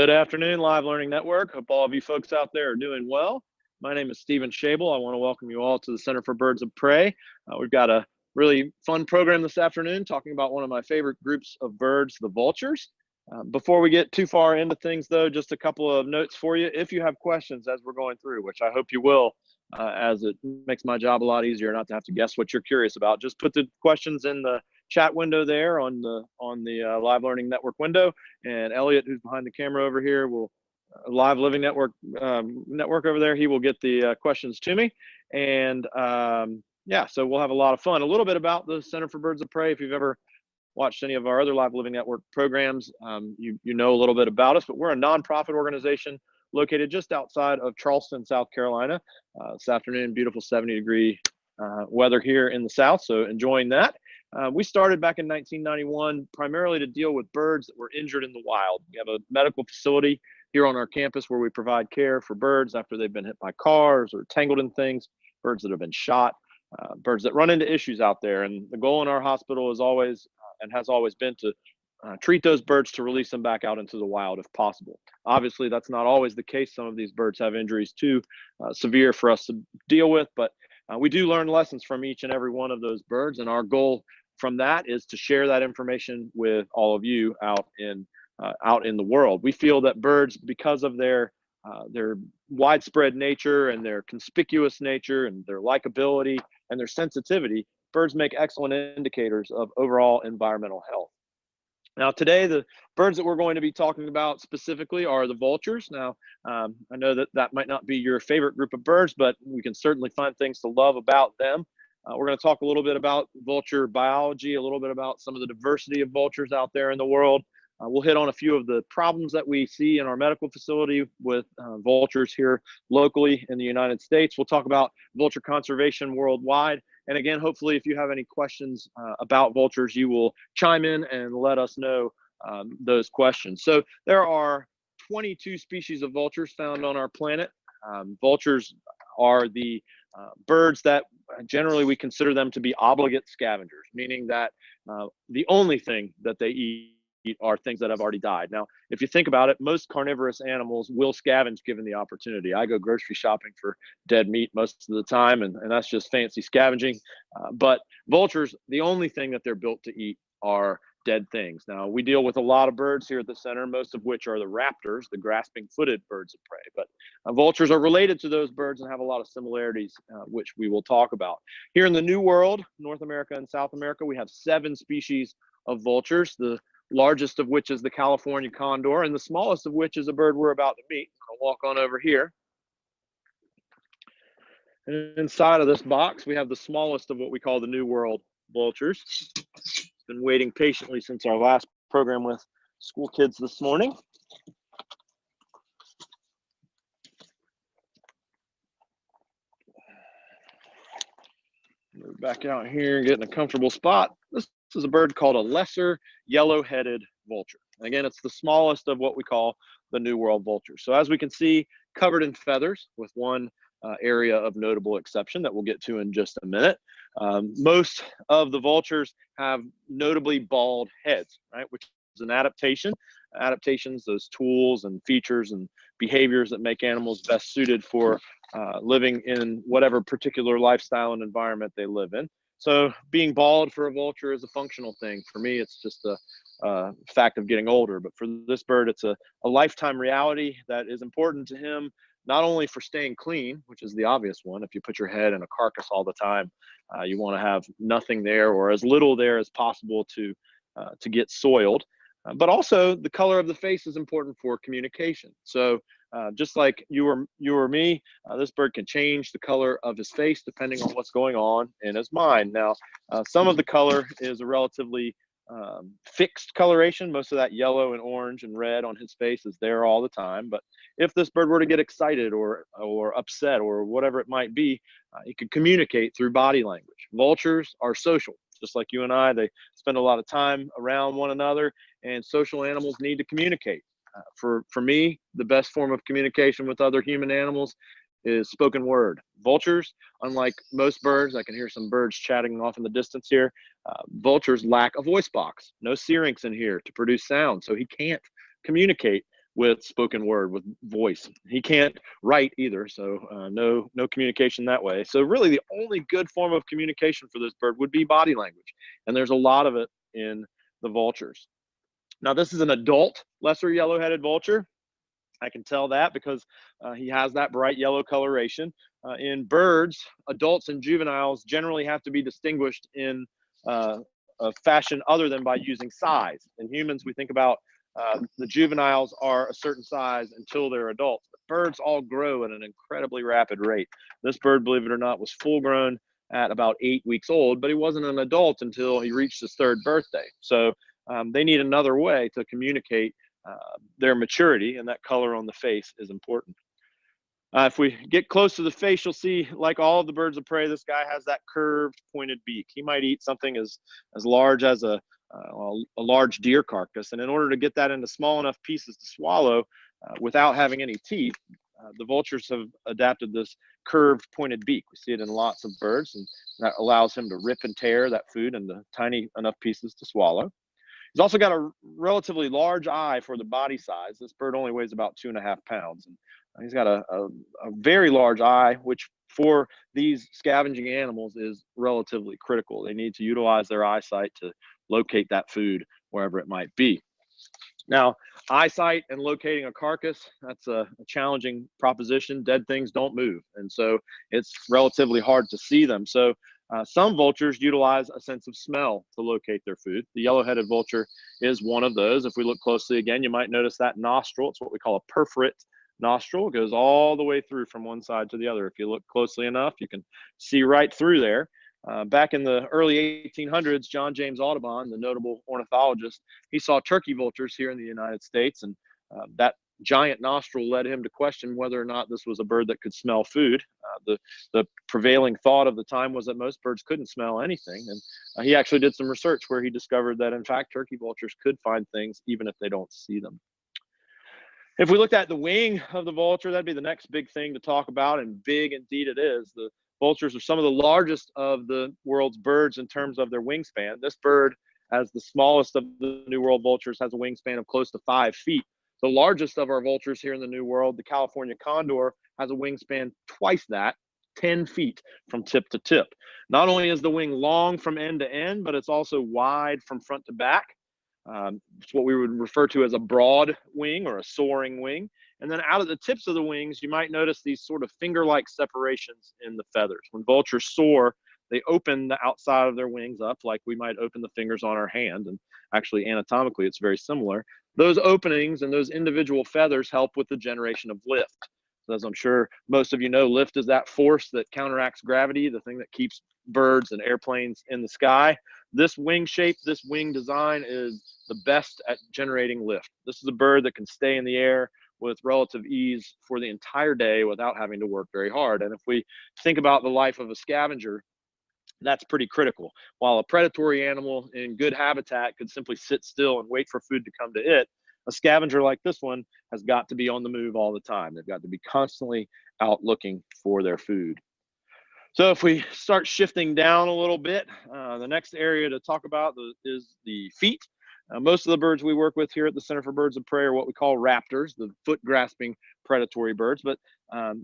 Good afternoon, Live Learning Network. Hope all of you folks out there are doing well. My name is Stephen Schabel. I want to welcome you all to the Center for Birds of Prey. We've got a really fun program this afternoon talking about one of my favorite groups of birds, the vultures. Before we get too far into things, though, just a couple of notes for you. If you have questions as we're going through, which I hope you will, as it makes my job a lot easier not to have to guess what you're curious about, just put the questions in the chat window there on the Live Learning Network window, and Elliot, who's behind the camera over here, will Live Living Network over there. He will get the questions to me, and yeah, so we'll have a lot of fun. A little bit about the Center for Birds of Prey. If you've ever watched any of our other Live Living Network programs, you know a little bit about us, but we're a nonprofit organization located just outside of Charleston, South Carolina. This afternoon, beautiful 70-degree weather here in the South, so enjoying that. We started back in 1991 primarily to deal with birds that were injured in the wild. We have a medical facility here on our campus where we provide care for birds after they've been hit by cars or tangled in things, birds that have been shot, birds that run into issues out there. And the goal in our hospital is always and has always been to treat those birds to release them back out into the wild if possible. Obviously, that's not always the case. Some of these birds have injuries too severe for us to deal with, but we do learn lessons from each and every one of those birds, and our goal from that is to share that information with all of you out in the world. We feel that birds, because of their widespread nature and their conspicuous nature and their likability and their sensitivity, birds make excellent indicators of overall environmental health. Now, today, the birds that we're going to be talking about specifically are the vultures. Now, I know that might not be your favorite group of birds, but we can certainly find things to love about them. We're going to talk a little bit about vulture biology, a little bit about some of the diversity of vultures out there in the world. We'll hit on a few of the problems that we see in our medical facility with vultures here locally in the United States. We'll talk about vulture conservation worldwide. And again, hopefully, if you have any questions about vultures, you will chime in and let us know those questions. So there are 22 species of vultures found on our planet. Vultures are the birds that generally we consider them to be obligate scavengers, meaning that the only thing that they eat are things that have already died. Now, if you think about it, most carnivorous animals will scavenge given the opportunity. I go grocery shopping for dead meat most of the time, and that's just fancy scavenging. But vultures, the only thing that they're built to eat are dead things. Now, we deal with a lot of birds here at the center, most of which are the raptors, the grasping-footed birds of prey. But vultures are related to those birds and have a lot of similarities, which we will talk about. Here in the New World, North America and South America, we have 7 species of vultures, the largest of which is the California condor, and the smallest of which is a bird we're about to meet. I'll walk on over here. And inside of this box, we have the smallest of what we call the New World vultures. Been waiting patiently since our last program with school kids this morning. Move back out here and get in a comfortable spot. This is a bird called a lesser yellow-headed vulture. And again, it's the smallest of what we call the New World vultures. So as we can see, covered in feathers, with one area of notable exception that we'll get to in just a minute. Most of the vultures have notably bald heads, right, which is an adaptation. Adaptations, those tools and features and behaviors that make animals best suited for living in whatever particular lifestyle and environment they live in. So being bald for a vulture is a functional thing. For me, it's just a fact of getting older. But for this bird, it's a lifetime reality that is important to him, not only for staying clean, which is the obvious one. If you put your head in a carcass all the time, you want to have nothing there or as little there as possible to get soiled. But also the color of the face is important for communication. So just like you or me, this bird can change the color of his face depending on what's going on in his mind. Now, some of the color is a relatively fixed coloration. Most of that yellow and orange and red on his face is there all the time. But if this bird were to get excited or upset or whatever it might be, he could communicate through body language. Vultures are social, just like you and I. They spend a lot of time around one another, and social animals need to communicate. For me, the best form of communication with other human animals is spoken word. Vultures, unlike most birds, I can hear some birds chatting off in the distance here. Vultures lack a voice box, no syrinx in here to produce sound, so he can't communicate with spoken word, with voice. He can't write either, so no communication that way. So really the only good form of communication for this bird would be body language, and there's a lot of it in the vultures. Now this is an adult lesser yellow-headed vulture. I can tell that because he has that bright yellow coloration. In birds, adults and juveniles generally have to be distinguished in a fashion other than by using size. In humans, we think about the juveniles are a certain size until they're adults. But birds all grow at an incredibly rapid rate. This bird, believe it or not, was full grown at about 8 weeks old, but he wasn't an adult until he reached his 3rd birthday. So they need another way to communicate their maturity, and that color on the face is important. If we get close to the face, you'll see, like all of the birds of prey, this guy has that curved, pointed beak. He might eat something as large as a large deer carcass, and in order to get that into small enough pieces to swallow without having any teeth, the vultures have adapted this curved, pointed beak. We see it in lots of birds, and that allows him to rip and tear that food into tiny enough pieces to swallow. He's also got a relatively large eye for the body size. This bird only weighs about 2.5 pounds. And he's got a very large eye, which for these scavenging animals is relatively critical. They need to utilize their eyesight to locate that food wherever it might be. Now, eyesight and locating a carcass, that's a challenging proposition. Dead things don't move, and so it's relatively hard to see them. So some vultures utilize a sense of smell to locate their food. The yellow-headed vulture is one of those. If we look closely again, you might notice that nostril. It's what we call a perforate nostril. It goes all the way through from one side to the other. If you look closely enough, you can see right through there. Back in the early 1800s, John James Audubon, the notable ornithologist, he saw turkey vultures here in the United States, and that giant nostril led him to question whether or not this was a bird that could smell food. The prevailing thought of the time was that most birds couldn't smell anything, and he actually did some research where he discovered that in fact turkey vultures could find things even if they don't see them. If we looked at the wing of the vulture, that'd be the next big thing to talk about, and big indeed it is. The vultures are some of the largest of the world's birds in terms of their wingspan. This bird, as the smallest of the New World vultures, has a wingspan of close to 5 feet. The largest of our vultures here in the New World, the California condor, has a wingspan twice that, 10 feet from tip to tip. Not only is the wing long from end to end, but it's also wide from front to back. It's what we would refer to as a broad wing or a soaring wing. And then out of the tips of the wings, you might notice these sort of finger-like separations in the feathers. When vultures soar, they open the outside of their wings up like we might open the fingers on our hand. And actually, anatomically, it's very similar. Those openings and those individual feathers help with the generation of lift. So as I'm sure most of you know, lift is that force that counteracts gravity, the thing that keeps birds and airplanes in the sky. This wing shape, this wing design is the best at generating lift. This is a bird that can stay in the air with relative ease for the entire day without having to work very hard. And if we think about the life of a scavenger, that's pretty critical. While a predatory animal in good habitat could simply sit still and wait for food to come to it, a scavenger like this one has got to be on the move all the time. They've got to be constantly out looking for their food. So if we start shifting down a little bit, the next area to talk about is the feet. Most of the birds we work with here at the Center for Birds of Prey are what we call raptors, the foot-grasping predatory birds. But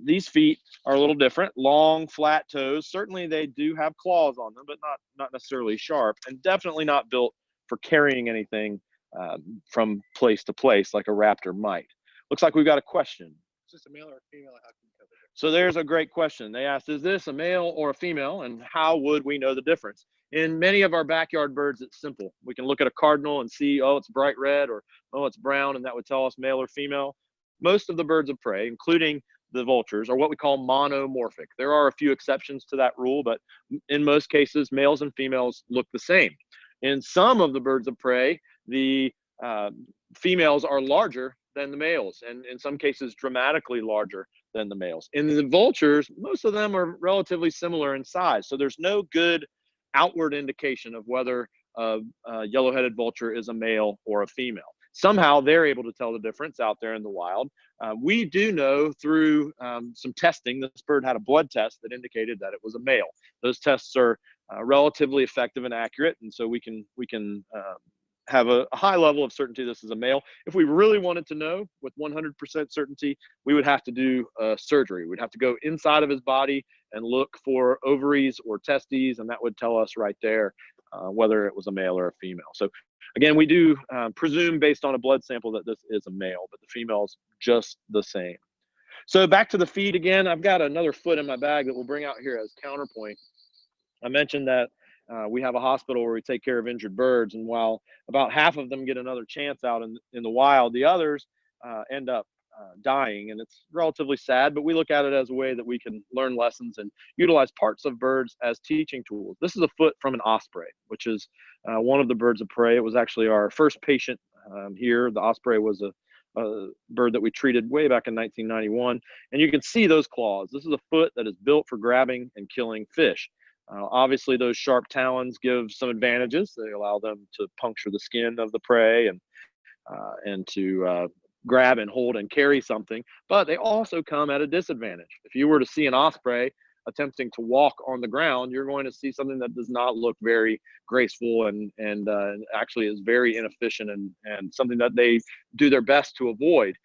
these feet are a little different, long, flat toes. Certainly they do have claws on them, but not necessarily sharp, and definitely not built for carrying anything from place to place like a raptor might. Looks like we've got a question. Is this a male or a female? How can you tell the difference? So there's a great question. They asked, is this a male or a female, and how would we know the difference? In many of our backyard birds, it's simple. We can look at a cardinal and see, oh, it's bright red, or oh, it's brown, and that would tell us male or female. Most of the birds of prey, including the vultures, are what we call monomorphic. There are a few exceptions to that rule, but in most cases, males and females look the same. In some of the birds of prey, the females are larger than the males, and in some cases dramatically larger than the males. In the vultures, most of them are relatively similar in size, so there's no good outward indication of whether a yellow-headed vulture is a male or a female. Somehow they're able to tell the difference out there in the wild. We do know through some testing, this bird had a blood test that indicated that it was a male. Those tests are relatively effective and accurate, and so we can have a high level of certainty this is a male. If we really wanted to know with 100% certainty, we would have to do surgery. We'd have to go inside of his body and look for ovaries or testes, and that would tell us right there whether it was a male or a female. So again, we do presume based on a blood sample that this is a male, but the female's just the same. So back to the feed again, I've got another foot in my bag that we'll bring out here as counterpoint. I mentioned that we have a hospital where we take care of injured birds, and while about half of them get another chance out in the wild, the others end up dying, and it's relatively sad, but we look at it as a way that we can learn lessons and utilize parts of birds as teaching tools. This is a foot from an osprey, which is one of the birds of prey. It was actually our first patient here. The osprey was a bird that we treated way back in 1991, and you can see those claws. This is a foot that is built for grabbing and killing fish. Obviously, those sharp talons give some advantages. They allow them to puncture the skin of the prey and to grab and hold and carry something, but they also come at a disadvantage. If you were to see an osprey attempting to walk on the ground, you're going to see something that does not look very graceful and actually is very inefficient and something that they do their best to avoid.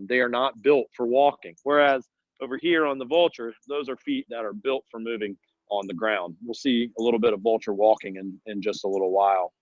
They are not built for walking. Whereas over here on the vulture, those are feet that are built for moving on the ground. We'll see a little bit of vulture walking in just a little while.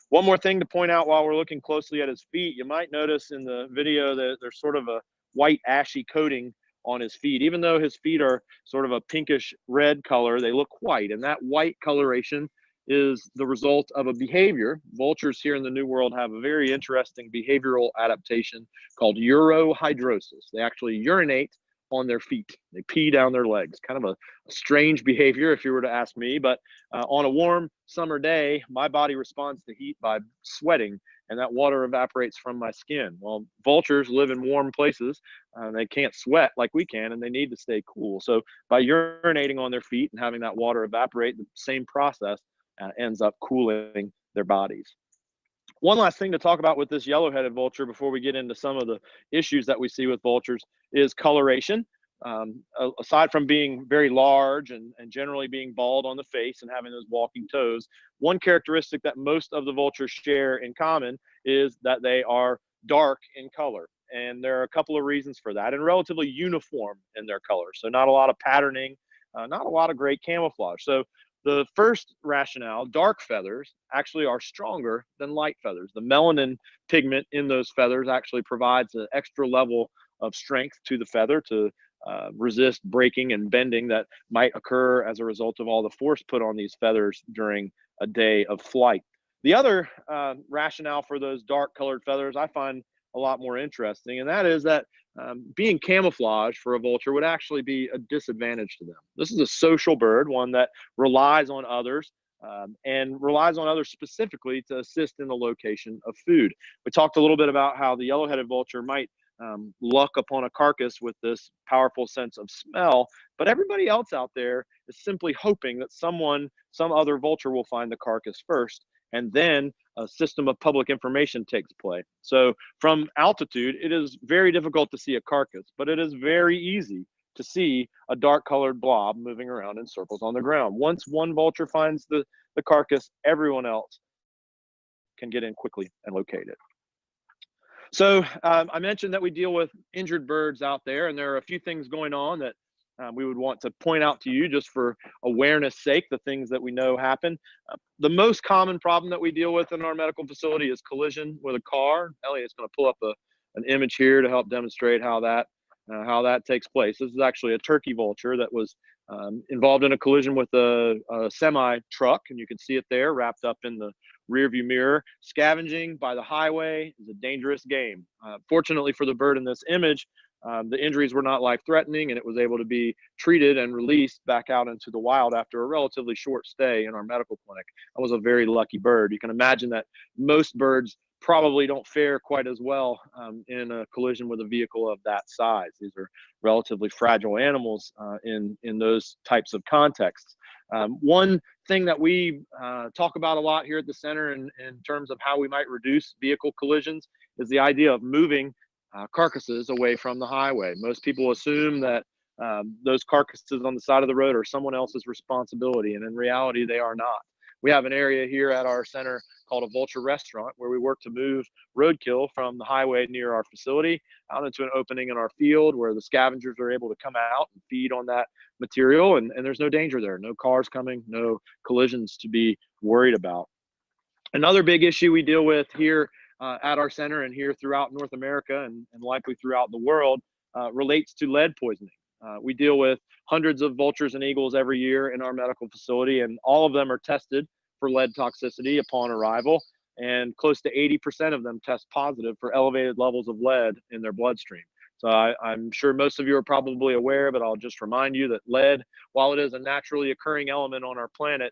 One more thing to point out while we're looking closely at his feet, you might notice in the video that there's sort of a white ashy coating on his feet. Even though his feet are sort of a pinkish red color, they look white, and that white coloration is the result of a behavior. Vultures here in the New World have a very interesting behavioral adaptation called urohydrosis. They actually urinate on their feet. They pee down their legs. Kind of a strange behavior if you were to ask me, but on a warm summer day, my body responds to heat by sweating, and that water evaporates from my skin. Well, vultures live in warm places. They can't sweat like we can, and they need to stay cool. So by urinating on their feet and having that water evaporate, the same process ends up cooling their bodies. One last thing to talk about with this yellow-headed vulture before we get into some of the issues that we see with vultures is coloration. Aside from being very large and generally being bald on the face and having those walking toes, one characteristic that most of the vultures share in common is that they are dark in color. And there are a couple of reasons for that, and relatively uniform in their color. So not a lot of patterning, not a lot of great camouflage. So the first rationale, dark feathers actually are stronger than light feathers. The melanin pigment in those feathers actually provides an extra level of strength to the feather to resist breaking and bending that might occur as a result of all the force put on these feathers during a day of flight. The other rationale for those dark colored feathers I find a lot more interesting, and that is that being camouflaged for a vulture would actually be a disadvantage to them. This is a social bird, one that relies on others and relies on others specifically to assist in the location of food. We talked a little bit about how the yellow-headed vulture might luck upon a carcass with this powerful sense of smell, but everybody else out there is simply hoping that some other vulture will find the carcass first, and then a system of public information takes place. So from altitude, it is very difficult to see a carcass, but it is very easy to see a dark colored blob moving around in circles on the ground. Once one vulture finds the carcass, everyone else can get in quickly and locate it. So I mentioned that we deal with injured birds out there, and there are a few things going on that we would want to point out to you just for awareness sake, the things that we know happen. The most common problem that we deal with in our medical facility is collision with a car. Elliot's going to pull up an image here to help demonstrate how that takes place. This is actually a turkey vulture that was involved in a collision with a semi truck, and you can see it there wrapped up in the rear view mirror. Scavenging by the highway is a dangerous game. Fortunately for the bird in this image, the injuries were not life-threatening, and it was able to be treated and released back out into the wild after a relatively short stay in our medical clinic. That was a very lucky bird. You can imagine that most birds probably don't fare quite as well in a collision with a vehicle of that size. These are relatively fragile animals in those types of contexts. One thing that we talk about a lot here at the center in terms of how we might reduce vehicle collisions is the idea of moving carcasses away from the highway. Most people assume that those carcasses on the side of the road are someone else's responsibility, and in reality, they are not. We have an area here at our center called a Vulture Restaurant, where we work to move roadkill from the highway near our facility out into an opening in our field where the scavengers are able to come out and feed on that material, and there's no danger there, no cars coming, no collisions to be worried about. Another big issue we deal with here at our center and here throughout North America and likely throughout the world relates to lead poisoning. We deal with hundreds of vultures and eagles every year in our medical facility, and all of them are tested for lead toxicity upon arrival, and close to 80% of them test positive for elevated levels of lead in their bloodstream. So I'm sure most of you are probably aware, but I'll just remind you that lead, while it is a naturally occurring element on our planet,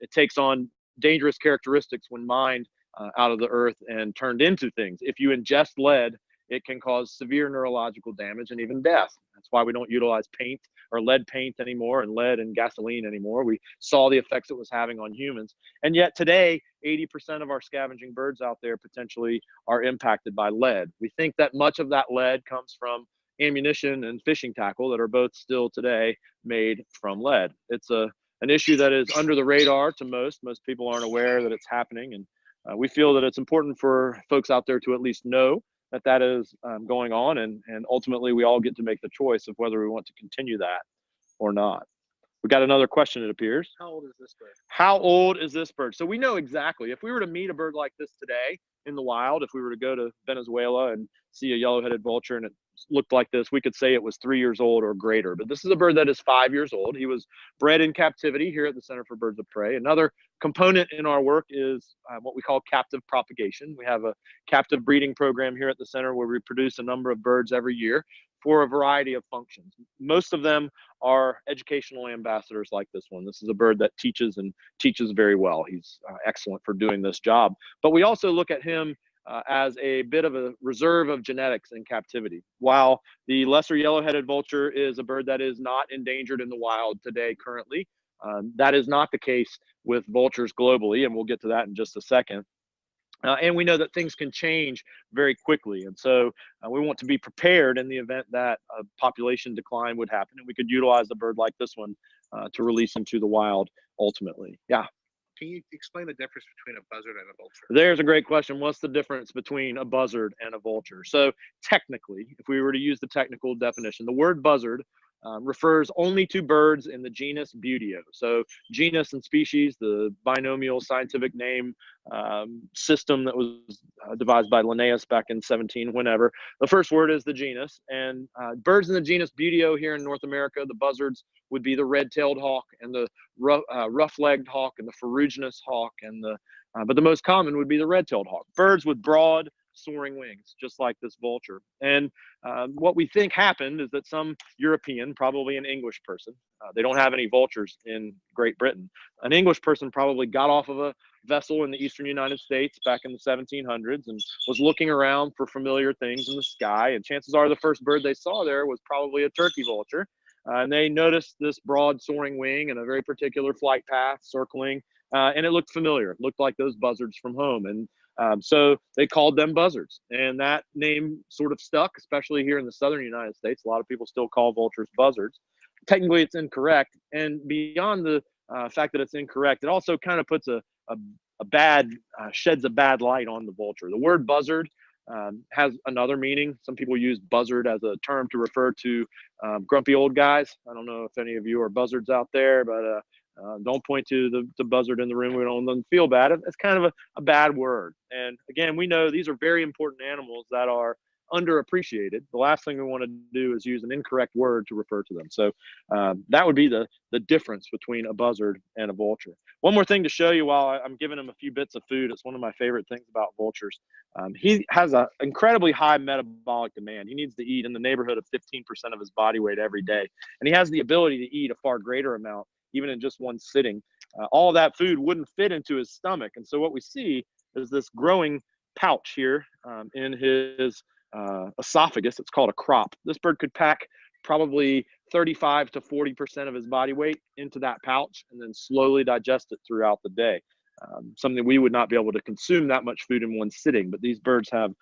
it takes on dangerous characteristics when mined out of the earth and turned into things. If you ingest lead, it can cause severe neurological damage and even death. That's why we don't utilize paint or lead paint anymore and lead and gasoline anymore. We saw the effects it was having on humans. And yet today, 80% of our scavenging birds out there potentially are impacted by lead. We think that much of that lead comes from ammunition and fishing tackle that are both still today made from lead. It's an issue that is under the radar to most. Most people aren't aware that it's happening. And we feel that it's important for folks out there to at least know that is going on, and ultimately we all get to make the choice of whether we want to continue that or not. We got another question, it appears. How old is this bird? How old is this bird? So we know exactly. If we were to meet a bird like this today in the wild, if we were to go to Venezuela and see a yellow-headed vulture and it looked like this, we could say it was 3 years old or greater. But this is a bird that is 5 years old. He was bred in captivity here at the Center for Birds of Prey. Another component in our work is what we call captive propagation. We have a captive breeding program here at the center where we produce a number of birds every year for a variety of functions. Most of them are educational ambassadors like this one. This is a bird that teaches and teaches very well. He's excellent for doing this job. But we also look at him as a bit of a reserve of genetics in captivity. While the lesser yellow-headed vulture is a bird that is not endangered in the wild today currently, that is not the case with vultures globally, and we'll get to that in just a second. And we know that things can change very quickly. And so we want to be prepared in the event that a population decline would happen, and we could utilize a bird like this one to release into the wild ultimately. Yeah. Can you explain the difference between a buzzard and a vulture? There's a great question. What's the difference between a buzzard and a vulture? So technically, if we were to use the technical definition, the word buzzard refers only to birds in the genus Buteo. So genus and species, the binomial scientific name system that was devised by Linnaeus back in 17, whenever. The first word is the genus, and birds in the genus Buteo here in North America, the buzzards would be the red-tailed hawk and the rough-legged hawk and the ferruginous hawk, and but the most common would be the red-tailed hawk. Birds with broad soaring wings, just like this vulture. And what we think happened is that some European, probably an English person, they don't have any vultures in Great Britain. An English person probably got off of a vessel in the eastern United States back in the 1700s and was looking around for familiar things in the sky. And chances are the first bird they saw there was probably a turkey vulture. And they noticed this broad soaring wing and a very particular flight path circling, and it looked familiar. It looked like those buzzards from home. And so they called them buzzards, and that name sort of stuck, especially here in the southern United States. A lot of people still call vultures buzzards. Technically, it's incorrect, and beyond the fact that it's incorrect, it also kind of puts sheds a bad light on the vulture. The word buzzard has another meaning. Some people use buzzard as a term to refer to grumpy old guys. I don't know if any of you are buzzards out there, but don't point to the buzzard in the room. We don't let them feel bad. It's kind of a bad word. And again, we know these are very important animals that are underappreciated. The last thing we want to do is use an incorrect word to refer to them. So that would be the difference between a buzzard and a vulture. One more thing to show you while I'm giving him a few bits of food. It's one of my favorite things about vultures. He has an incredibly high metabolic demand. He needs to eat in the neighborhood of 15% of his body weight every day. And he has the ability to eat a far greater amount, even in just one sitting. All of that food wouldn't fit into his stomach. And so what we see is this growing pouch here in his esophagus. It's called a crop. This bird could pack probably 35 to 40% of his body weight into that pouch and then slowly digest it throughout the day. Something we would not be able to consume that much food in one sitting, but these birds have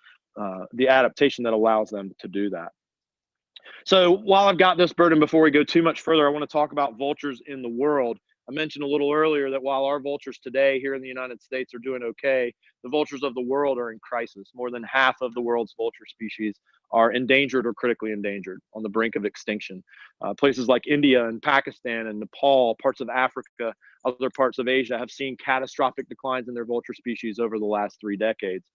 the adaptation that allows them to do that. So while I've got this bird, and before we go too much further, I want to talk about vultures in the world. I mentioned a little earlier that while our vultures today here in the United States are doing okay, the vultures of the world are in crisis. More than half of the world's vulture species are endangered or critically endangered, on the brink of extinction. Places like India and Pakistan and Nepal, parts of Africa, other parts of Asia have seen catastrophic declines in their vulture species over the last 3 decades,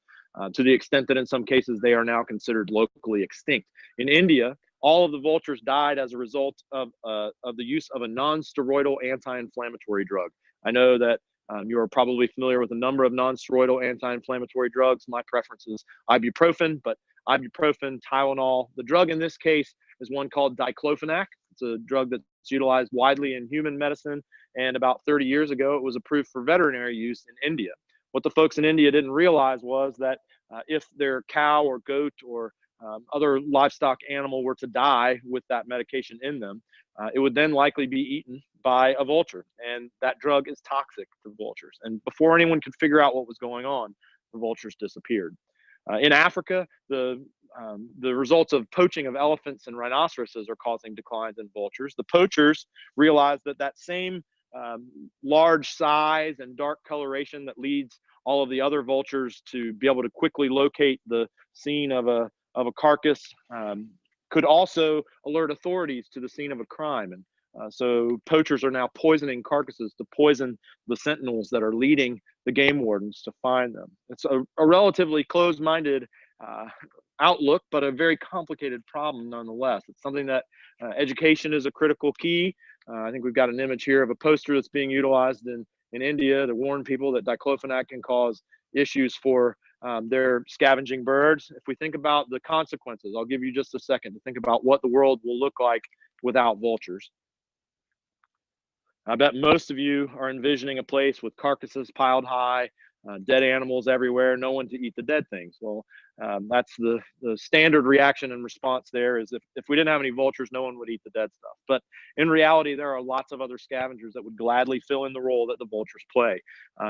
to the extent that in some cases they are now considered locally extinct. In India, all of the vultures died as a result of the use of a non-steroidal anti-inflammatory drug. I know that you are probably familiar with a number of non-steroidal anti-inflammatory drugs. My preference is ibuprofen, but ibuprofen, Tylenol. The drug in this case is one called diclofenac. It's a drug that's utilized widely in human medicine, and about 30 years ago, it was approved for veterinary use in India. What the folks in India didn't realize was that if their cow or goat or other livestock animal were to die with that medication in them, it would then likely be eaten by a vulture, and that drug is toxic to vultures. And before anyone could figure out what was going on, the vultures disappeared. In Africa, the results of poaching of elephants and rhinoceroses are causing declines in vultures. The poachers realized that that same large size and dark coloration that leads all of the other vultures to be able to quickly locate the scene of a carcass could also alert authorities to the scene of a crime. And so poachers are now poisoning carcasses to poison the sentinels that are leading the game wardens to find them. It's a relatively closed-minded outlook, but a very complicated problem nonetheless. It's something that education is a critical key. I think we've got an image here of a poster that's being utilized in India to warn people that diclofenac can cause issues for their scavenging birds. If we think about the consequences, I'll give you just a second to think about what the world will look like without vultures. I bet most of you are envisioning a place with carcasses piled high, dead animals everywhere, no one to eat the dead things. Well, that's the standard reaction and response there is if we didn't have any vultures, no one would eat the dead stuff. But in reality, there are lots of other scavengers that would gladly fill in the role that the vultures play.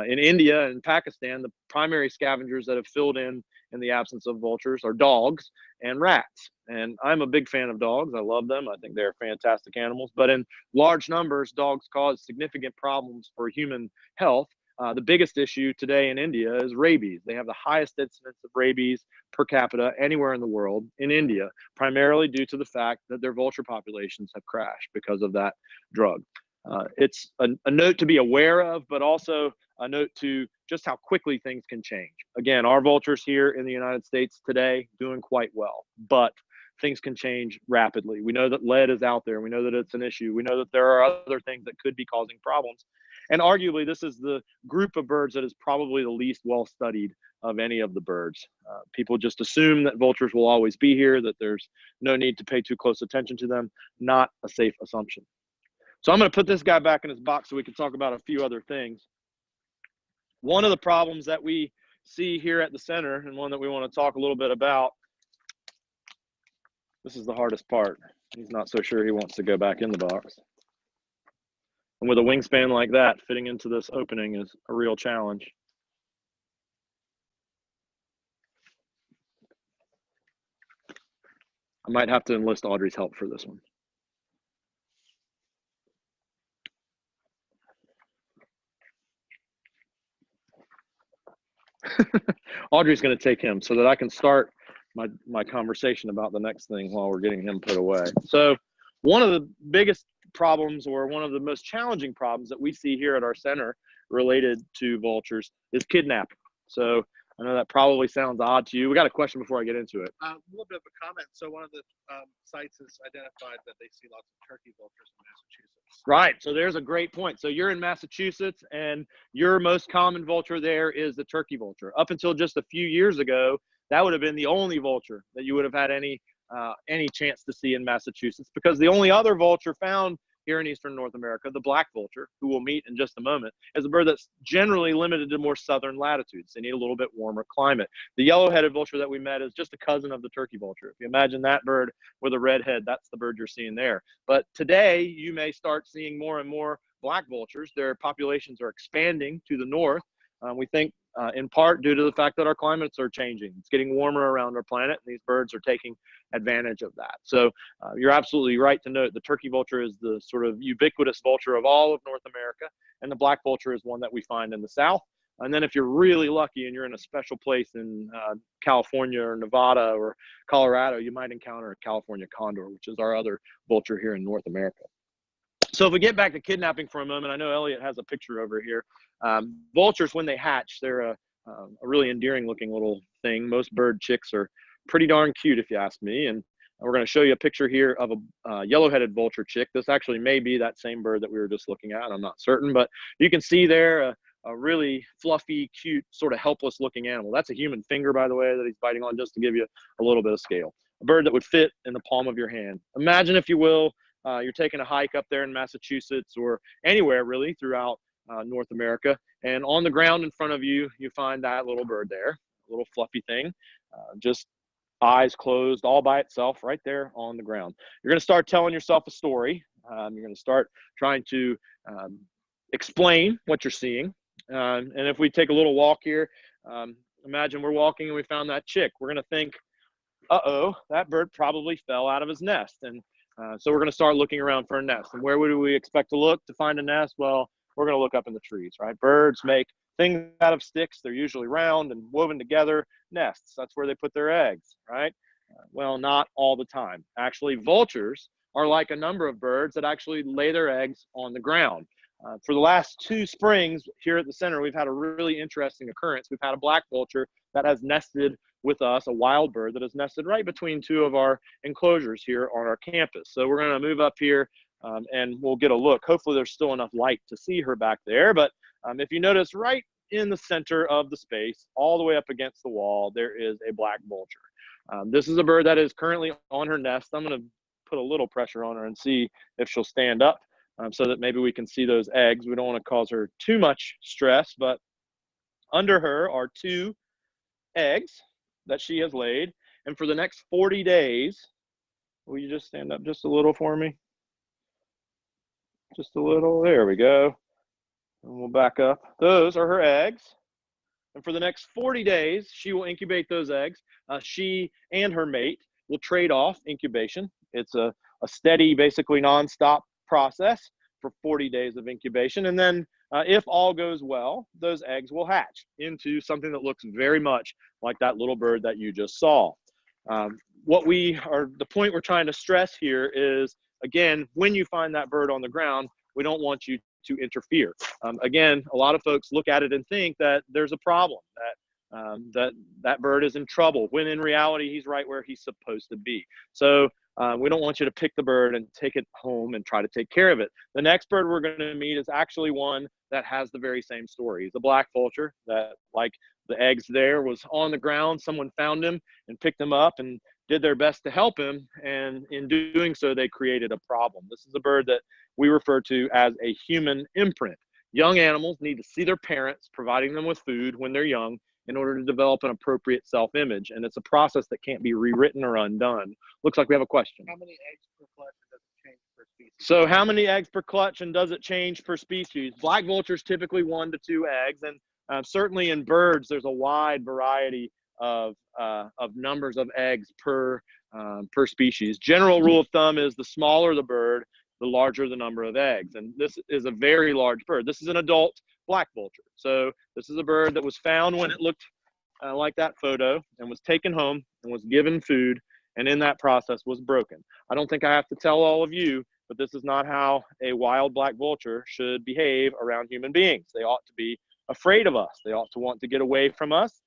In India and Pakistan, the primary scavengers that have filled in the absence of vultures are dogs and rats. And I'm a big fan of dogs. I love them. I think they're fantastic animals. But in large numbers, dogs cause significant problems for human health. The biggest issue today in India is rabies. They have the highest incidence of rabies per capita anywhere in the world in India, primarily due to the fact that their vulture populations have crashed because of that drug. It's a note to be aware of, but also a note to just how quickly things can change. Again, our vultures here in the United States today doing quite well, but things can change rapidly. We know that lead is out there. We know that it's an issue. We know that there are other things that could be causing problems. And arguably, this is the group of birds that is probably the least well studied of any of the birds. People just assume that vultures will always be here, that there's no need to pay too close attention to them. Not a safe assumption. So I'm going to put this guy back in his box so we can talk about a few other things. One of the problems that we see here at the center, and one that we want to talk a little bit about, this is the hardest part. He's not so sure he wants to go back in the box. And with a wingspan like that, fitting into this opening is a real challenge. I might have to enlist Audrey's help for this one. Audrey's going to take him so that I can start my conversation about the next thing while we're getting him put away. So one of the biggest problems, or one of the most challenging problems that we see here at our center related to vultures, is kidnapping. So I know that probably sounds odd to you. We got a question before I get into it. A little bit of a comment. So one of the sites has identified that they see lots of turkey vultures in Massachusetts. Right. So there's a great point. So you're in Massachusetts, and your most common vulture there is the turkey vulture. Up until just a few years ago, that would have been the only vulture that you would have had any chance to see in Massachusetts, because the only other vulture found here in eastern North America, the black vulture, who we'll meet in just a moment, is a bird that's generally limited to more southern latitudes. They need a little bit warmer climate. The yellow-headed vulture that we met is just a cousin of the turkey vulture. If you imagine that bird with a red head, that's the bird you're seeing there. But today, you may start seeing more and more black vultures. Their populations are expanding to the north. We think in part due to the fact that our climates are changing. It's getting warmer around our planet, and these birds are taking advantage of that. So you're absolutely right to note the turkey vulture is the sort of ubiquitous vulture of all of North America, and the black vulture is one that we find in the South. And then if you're really lucky and you're in a special place in California or Nevada or Colorado, you might encounter a California condor, which is our other vulture here in North America. So if we get back to kidnapping for a moment, I know Elliot has a picture over here. Vultures, when they hatch, they're a really endearing looking little thing. Most bird chicks are pretty darn cute, if you ask me. And we're going to show you a picture here of a yellow-headed vulture chick. This actually may be that same bird that we were just looking at. I'm not certain, but you can see there a really fluffy, cute, sort of helpless looking animal. That's a human finger, by the way, that he's biting on, just to give you a little bit of scale. A bird that would fit in the palm of your hand. Imagine, if you will, you're taking a hike up there in Massachusetts or anywhere really throughout North America, and on the ground in front of you, you find that little bird there, a little fluffy thing, just eyes closed, all by itself right there on the ground. You're going to start telling yourself a story. You're going to start trying to explain what you're seeing. And if we take a little walk here, imagine we're walking and we found that chick. We're going to think, uh-oh, that bird probably fell out of his nest. And so we're going to start looking around for a nest. And where would we expect to look to find a nest? Well, we're going to look up in the trees, right? Birds make things out of sticks. They're usually round and woven together. Nests, that's where they put their eggs, right? Well, not all the time. Actually, vultures are like a number of birds that actually lay their eggs on the ground. For the last 2 springs here at the center, we've had a really interesting occurrence. We've had a black vulture that has nested with us, a wild bird that has nested right between 2 of our enclosures here on our campus. So we're going to move up here and we'll get a look. Hopefully there's still enough light to see her back there. But if you notice, right in the center of the space, all the way up against the wall, there is a black vulture. This is a bird that is currently on her nest. I'm going to put a little pressure on her and see if she'll stand up. So that maybe we can see those eggs. We don't want to cause her too much stress, but under her are 2 eggs that she has laid. And for the next 40 days, will you just stand up just a little for me? Just a little, there we go. And we'll back up. Those are her eggs. And for the next 40 days, she will incubate those eggs. She and her mate will trade off incubation. It's a steady, basically nonstop process for 40 days of incubation. And then if all goes well, those eggs will hatch into something that looks very much like that little bird that you just saw. The point we're trying to stress here is, again, when you find that bird on the ground, we don't want you to interfere. Again, a lot of folks look at it and think that there's a problem, that bird is in trouble, when in reality, he's right where he's supposed to be. So we don't want you to pick the bird and take it home and try to take care of it. The next bird we're going to meet is actually one that has the very same story. He's a black vulture that, like the eggs there, was on the ground. Someone found him and picked him up and did their best to help him. And in doing so, they created a problem. This is a bird that we refer to as a human imprint. Young animals need to see their parents providing them with food when they're young in order to develop an appropriate self-image. And it's a process that can't be rewritten or undone. Looks like we have a question. How many eggs per clutch, and does it change per species? So how many eggs per clutch, and does it change per species? Black vultures typically 1 to 2 eggs. And certainly in birds, there's a wide variety of numbers of eggs per species. General rule of thumb is the smaller the bird, the larger the number of eggs. And this is a very large bird. This is an adult black vulture. So this is a bird that was found when it looked like that photo, and was taken home and was given food, and in that process was broken. I don't think I have to tell all of you, but this is not how a wild black vulture should behave around human beings. They ought to be afraid of us. They ought to want to get away from us.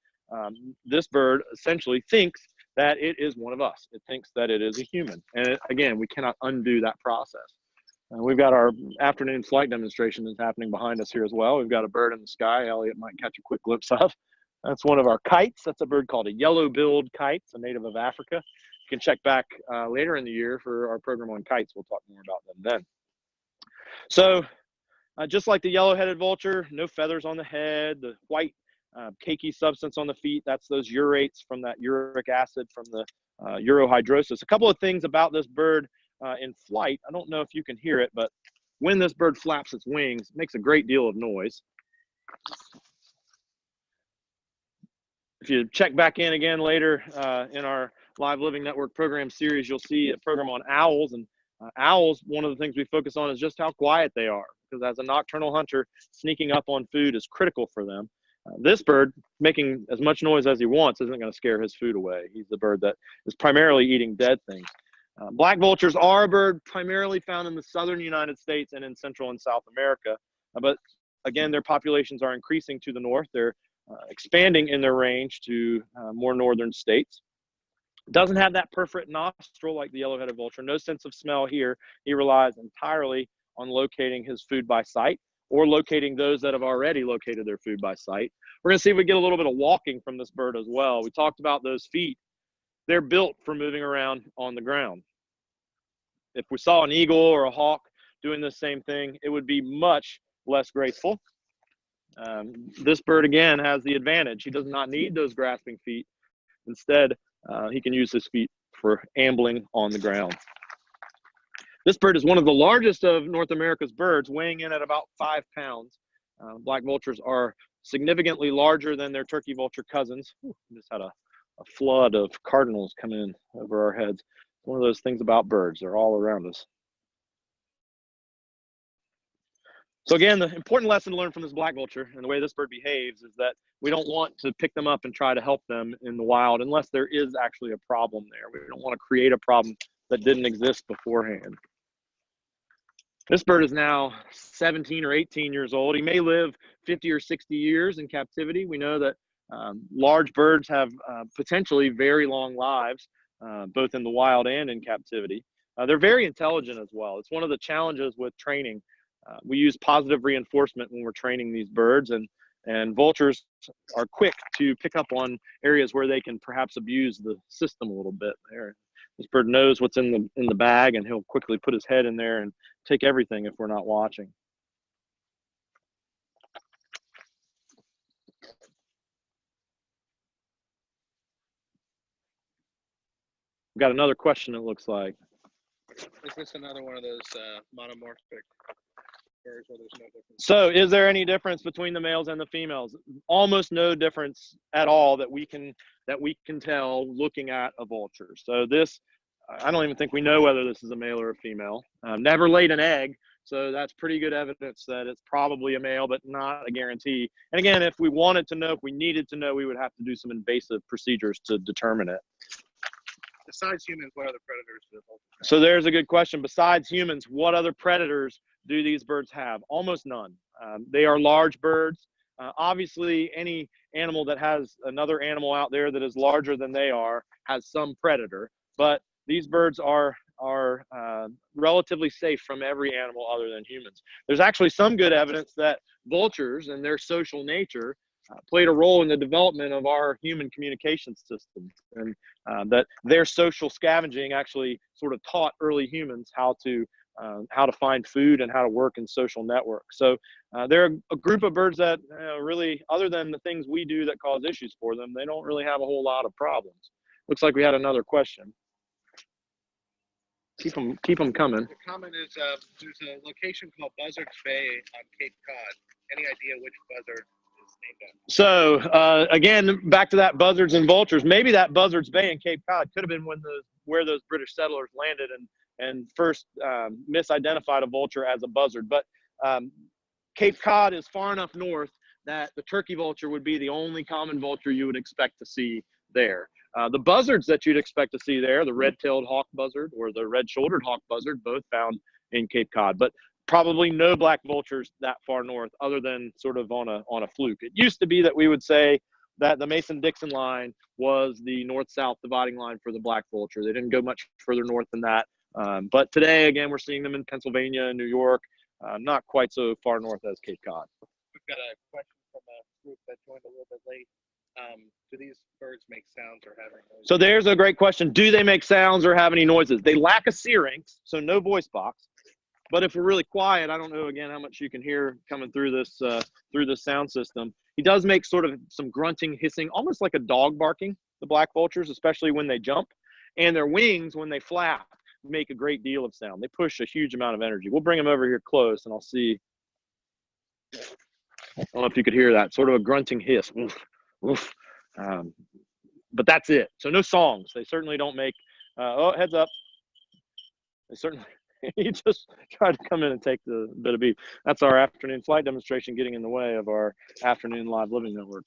This bird essentially thinks that it is one of us. It thinks that it is a human. And again, we cannot undo that process. We've got our afternoon flight demonstration that's happening behind us here as well. We've got a bird in the sky Elliot might catch a quick glimpse of. That's one of our kites. That's a bird called a yellow-billed kite. It's a native of Africa. You can check back later in the year for our program on kites. We'll talk more about them then. So just like the yellow-headed vulture, no feathers on the head, the white cakey substance on the feet, that's those urates from that uric acid from the urohydrosis. A couple of things about this bird in flight. I don't know if you can hear it, but when this bird flaps its wings, it makes a great deal of noise. If you check back in again later in our Live Living Network program series, you'll see a program on owls. And owls, one of the things we focus on is just how quiet they are, because as a nocturnal hunter, sneaking up on food is critical for them. This bird, making as much noise as he wants, isn't going to scare his food away. He's the bird that is primarily eating dead things. Black vultures are a bird primarily found in the southern United States and in Central and South America. But again, their populations are increasing to the north. They're expanding in their range to more northern states. Doesn't have that perforate nostril like the yellow-headed vulture. No sense of smell here. He relies entirely on locating his food by sight, or locating those that have already located their food by sight. We're going to see if we get a little bit of walking from this bird as well. We talked about those feet. They're built for moving around on the ground. If we saw an eagle or a hawk doing the same thing, it would be much less graceful. This bird, again, has the advantage. He does not need those grasping feet. Instead, he can use his feet for ambling on the ground. This bird is one of the largest of North America's birds, weighing in at about 5 pounds. Black vultures are significantly larger than their turkey vulture cousins. Ooh, just had a flood of cardinals come in over our heads. One of those things about birds, they're all around us. So again, the important lesson to learn from this black vulture and the way this bird behaves is that we don't want to pick them up and try to help them in the wild unless there is actually a problem there. We don't want to create a problem that didn't exist beforehand. This bird is now 17 or 18 years old. He may live 50 or 60 years in captivity. We know that large birds have potentially very long lives, both in the wild and in captivity. They're very intelligent as well. It's one of the challenges with training. We use positive reinforcement when we're training these birds, and vultures are quick to pick up on areas where they can perhaps abuse the system a little bit. This bird knows what's in the bag, and he'll quickly put his head in there and take everything if we're not watching. We've got another question, it looks like. Is this another one of those monomorphic birds where there's no difference? So is there any difference between the males and the females? Almost no difference at all that we can tell looking at a vulture. So this, I don't even think we know whether this is a male or a female. Never laid an egg, so that's pretty good evidence that it's probably a male, but not a guarantee. And again, if we wanted to know, if we needed to know, we would have to do some invasive procedures to determine it. Besides humans, what other predators do the vultures have? So there's a good question. Besides humans, what other predators do these birds have? Almost none. They are large birds. Obviously, any animal that has another animal out there that is larger than they are has some predator, but these birds are relatively safe from every animal other than humans. There's actually some good evidence that vultures and their social nature played a role in the development of our human communication systems, and that their social scavenging actually sort of taught early humans how to find food and how to work in social networks. So they're a group of birds that really, other than the things we do that cause issues for them, they don't really have a whole lot of problems. Looks like we had another question. Keep them coming. The comment is there's a location called Buzzards Bay on Cape Cod. Any idea which buzzard is named after? So again, back to that buzzards and vultures. Maybe that Buzzards Bay in Cape Cod could have been where those British settlers landed and first misidentified a vulture as a buzzard. But Cape Cod is far enough north that the turkey vulture would be the only common vulture you would expect to see there. The buzzards that you'd expect to see there, the red-tailed hawk buzzard or the red-shouldered hawk buzzard, both found in Cape Cod, but probably no black vultures that far north other than sort of on a fluke. It used to be that we would say that the Mason-Dixon line was the north-south dividing line for the black vulture. They didn't go much further north than that. But today, again, we're seeing them in Pennsylvania and New York, not quite so far north as Cape Cod. We've got a question from a group that joined a little bit late. Do these birds make sounds or have any noises? So there's a great question. Do they make sounds or have any noises? They lack a syrinx, so no voice box. But if we're really quiet, I don't know, again, how much you can hear coming through this sound system. He does make sort of some grunting, hissing, almost like a dog barking, the black vultures, especially when they jump. And their wings, when they flap, make a great deal of sound. They push a huge amount of energy. We'll bring them over here close, and I'll see. I don't know if you could hear that, sort of a grunting hiss. Oof, oof. But that's it. So no songs. They certainly don't make, oh, heads up. They certainly, he just tried to come in and take the bit of beef. That's our afternoon flight demonstration getting in the way of our afternoon live living network.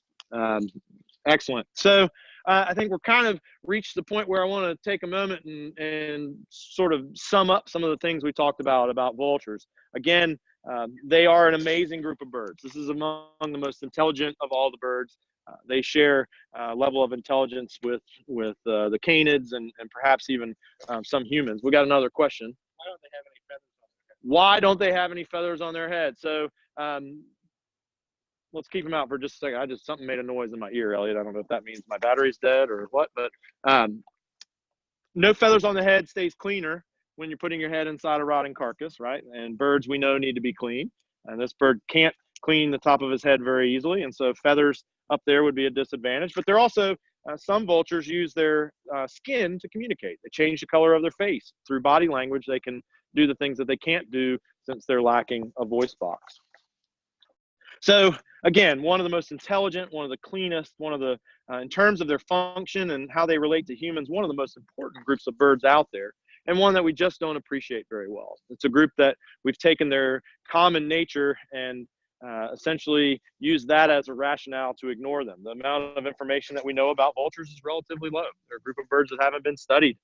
Excellent. So I think we're kind of reached the point where I want to take a moment and sort of sum up some of the things we talked about vultures. Again, they are an amazing group of birds. This is among the most intelligent of all the birds. They share level of intelligence with the canids and perhaps even some humans. We got another question. Why don't they have any feathers on their head? So let's keep them out for just a second. Something made a noise in my ear, Elliot. I don't know if that means my battery's dead or what, but no feathers on the head stays cleaner when you're putting your head inside a rotting carcass, right? And birds we know need to be clean. And this bird can't clean the top of his head very easily. And so feathers up there would be a disadvantage. But they're also, some vultures use their skin to communicate. They change the color of their face. Through body language, they can do the things that they can't do since they're lacking a voice box. So again, one of the most intelligent, one of the cleanest, one of the, in terms of their function and how they relate to humans, one of the most important groups of birds out there, and one that we just don't appreciate very well. It's a group that we've taken their common nature and essentially used that as a rationale to ignore them. The amount of information that we know about vultures is relatively low. They're a group of birds that haven't been studied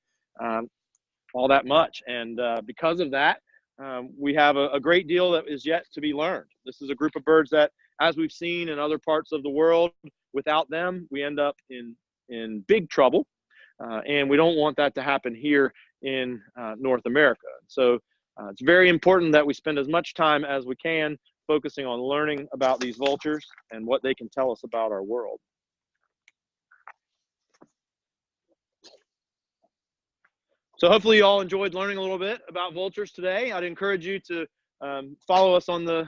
all that much. And because of that, we have a great deal that is yet to be learned. This is a group of birds that, as we've seen in other parts of the world, without them, we end up in big trouble. And we don't want that to happen here in North America. So it's very important that we spend as much time as we can focusing on learning about these vultures and what they can tell us about our world. So hopefully you all enjoyed learning a little bit about vultures today. I'd encourage you to follow us on the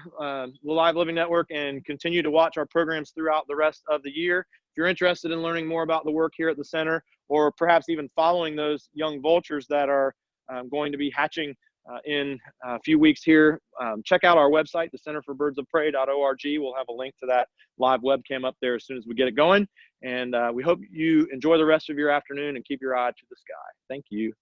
Live Living Network and continue to watch our programs throughout the rest of the year. If you're interested in learning more about the work here at the center, or perhaps even following those young vultures that are going to be hatching in a few weeks here, check out our website, the centerforbirdsofprey.org. We'll have a link to that live webcam up there as soon as we get it going. And we hope you enjoy the rest of your afternoon and keep your eye to the sky. Thank you.